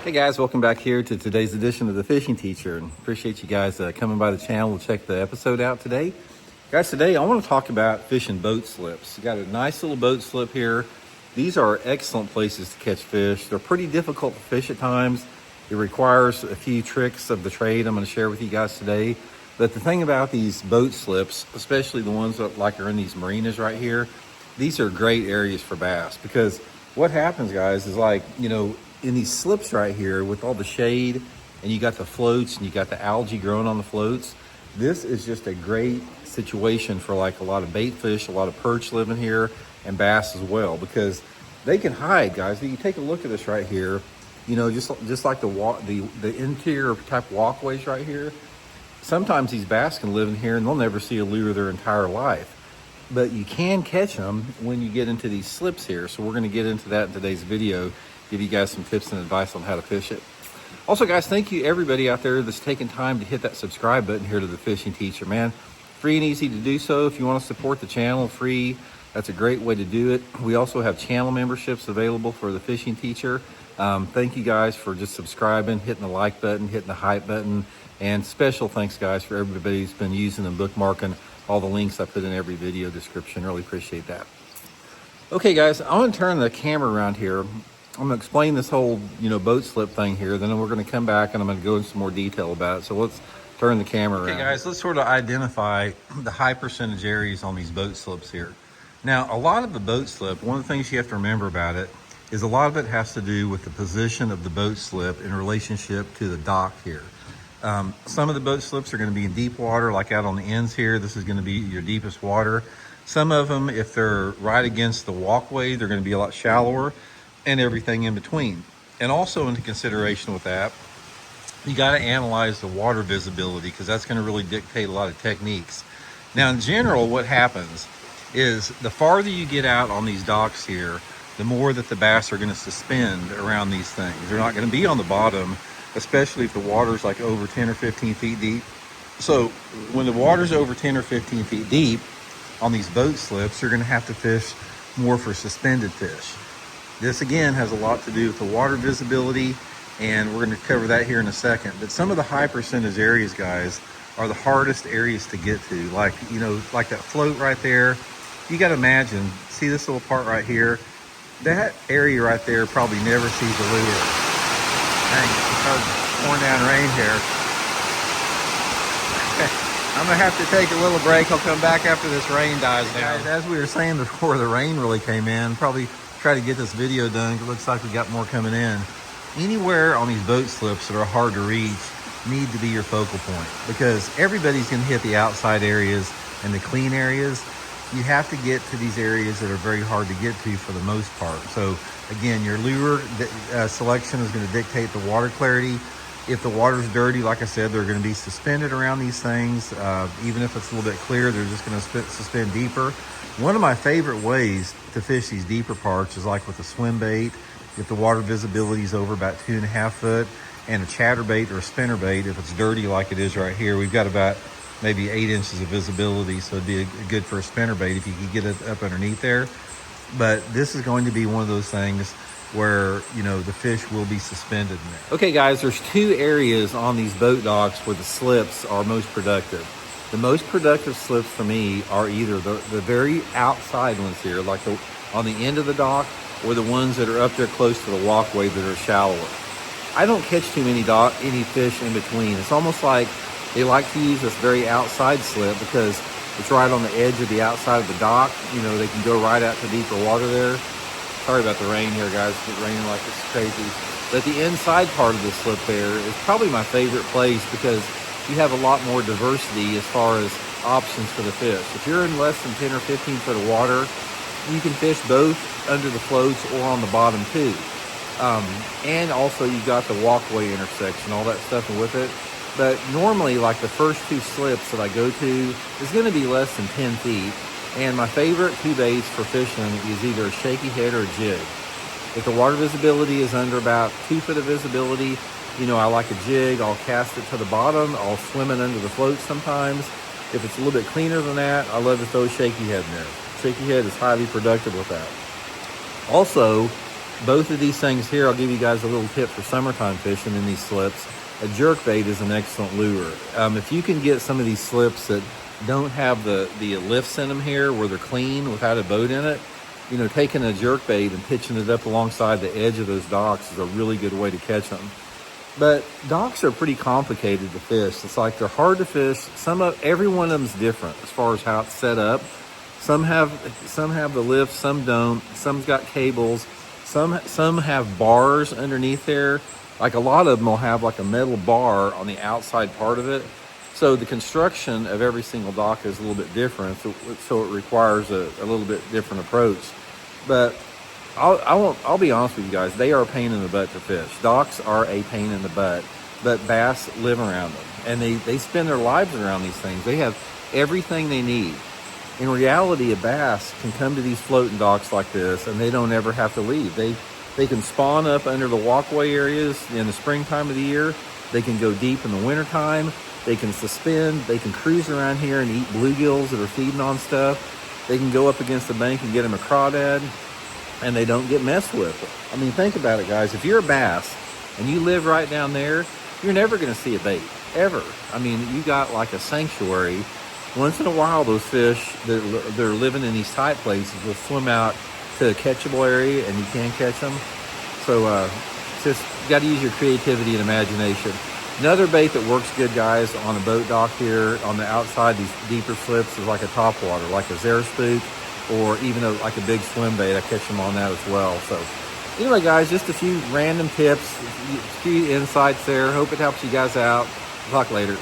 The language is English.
Hey guys, welcome back here to today's edition of the Fishing Teacher, and appreciate you guys coming by the channel to check the episode out today. Guys, today I want to talk about fishing boat slips. You got a nice little boat slip here. These are excellent places to catch fish. They're pretty difficult to fish at times. It requires a few tricks of the trade I'm going to share with you guys today. But the thing about these boat slips, especially the ones that like are in these marinas right here, these are great areas for bass, because what happens, guys, is like, in these slips right here with all the shade, and you got the floats and you got the algae growing on the floats, this is just a great situation for like a lot of bait fish, a lot of perch living here, and bass as well, because they can hide, guys. You take a look at this right here, just like the interior type walkways right here. Sometimes these bass can live in here and they'll never see a lure their entire life. But you can catch them when you get into these slips here. So we're going to get into that in today's video, give you guys some tips and advice on how to fish it. Also, guys, thank you everybody out there that's taking time to hit that subscribe button here to the Fishing Teacher, man. Free and easy to do so. If you want to support the channel free, that's a great way to do it. We also have channel memberships available for the Fishing Teacher. Thank you guys for just subscribing, hitting the like button, hitting the hype button, and special thanks, guys, for everybody who's been using and bookmarking all the links I put in every video description. Really appreciate that. Okay, guys, I'm going to turn the camera around here. I'm going to explain this whole, boat slip thing here. Then we're going to come back and I'm going to go into some more detail about it. So let's turn the camera around. Okay, guys, let's sort of identify the high percentage areas on these boat slips here. Now, a lot of the boat slip, one of the things you have to remember about it is a lot of it has to do with the position of the boat slip in relationship to the dock here. Some of the boat slips are going to be in deep water, like out on the ends here. This is going to be your deepest water. Some of them, if they're right against the walkway, they're going to be a lot shallower, and everything in between. And also into consideration with that, you got to analyze the water visibility, because that's going to really dictate a lot of techniques. Now, in general, what happens is the farther you get out on these docks here, the more that the bass are going to suspend around these things. They're not going to be on the bottom, especially if the water's like over 10 or 15 feet deep. So when the water's over 10 or 15 feet deep on these boat slips, you're going to have to fish more for suspended fish. This again has a lot to do with the water visibility, and we're going to cover that here in a second. But some of the high percentage areas, guys, are the hardest areas to get to. Like, like that float right there. You got to imagine, see this little part right here? That area right there probably never sees a lure. Dang, it started pouring down rain here. I'm gonna have to take a little break. I'll come back after this rain dies down. Guys, as we were saying before the rain really came in, probably try to get this video done. It looks like we got more coming in. Anywhere on these boat slips that are hard to reach need to be your focal point, because everybody's gonna hit the outside areas and the clean areas. You have to get to these areas that are very hard to get to for the most part. So again, your lure selection is going to dictate the water clarity. If the water's dirty, like I said, they're going to be suspended around these things. Even if it's a little bit clear, they're just going to suspend deeper. One of my favorite ways to fish these deeper parts is like with a swim bait. If the water visibility is over about 2.5 foot, and a chatterbait or a spinnerbait, if it's dirty like it is right here, we've got about maybe 8 inches of visibility, so it'd be good for a spinnerbait if you could get it up underneath there. But this is going to be one of those things where, the fish will be suspended in there. Okay, guys, there's 2 areas on these boat docks where the slips are most productive. The most productive slips for me are either the very outside ones here, like on the end of the dock, or the ones that are up there close to the walkway that are shallower. I don't catch too many any fish in between. It's almost like they like to use this very outside slip because it's right on the edge of the outside of the dock. They can go right out to deeper water there. Sorry about the rain here, guys. It's raining like it's crazy. But the inside part of the slip there is probably my favorite place, because you have a lot more diversity as far as options for the fish. If you're in less than 10 or 15 foot of water, you can fish both under the floats or on the bottom too. And also you've got the walkway intersection, all that stuff with it. But normally, like the first 2 slips that I go to is going to be less than 10 feet. And my favorite 2 baits for fishing is either a shaky head or a jig. If the water visibility is under about 2 foot of visibility, I like a jig. I'll cast it to the bottom. I'll swim it under the float sometimes. If it's a little bit cleaner than that, I love to throw a shaky head in there. Shaky head is highly productive with that. Also, both of these things here, I'll give you guys a little tip for summertime fishing in these slips. A jerk bait is an excellent lure. If you can get some of these slips that don't have the lifts in them here, where they're clean without a boat in it, you know, taking a jerk bait and pitching it up alongside the edge of those docks is a really good way to catch them. But docks are pretty complicated to fish. It's like they're hard to fish. Every one of them's different as far as how it's set up. Some have the lift, some don't. Some's got cables. Some have bars underneath there. Like a lot of them will have like a metal bar on the outside part of it. So the construction of every single dock is a little bit different. So it requires a little bit different approach. But I'll be honest with you guys, they are a pain in the butt to fish. Docks are a pain in the butt, but bass live around them. And they spend their lives around these things. They have everything they need. In reality, a bass can come to these floating docks like this and they don't ever have to leave. They can spawn up under the walkway areas in the springtime of the year. They can go deep in the wintertime. They can suspend. They can cruise around here and eat bluegills that are feeding on stuff. They can go up against the bank and get them a crawdad, and they don't get messed with. I mean, think about it, guys. If you're a bass and you live right down there, you're never going to see a bait, ever. I mean, you got like a sanctuary. Once in a while, those fish that are living in these tight places will swim out to a catchable area, and you can catch them. So just got to use your creativity and imagination. Another bait that works good, guys, on a boat dock here on the outside, these deeper slips, is like a topwater, like a Zara spook, or even like a big swim bait. I catch them on that as well. So anyway, guys, just a few random tips, a few insights there. Hope it helps you guys out. Talk later.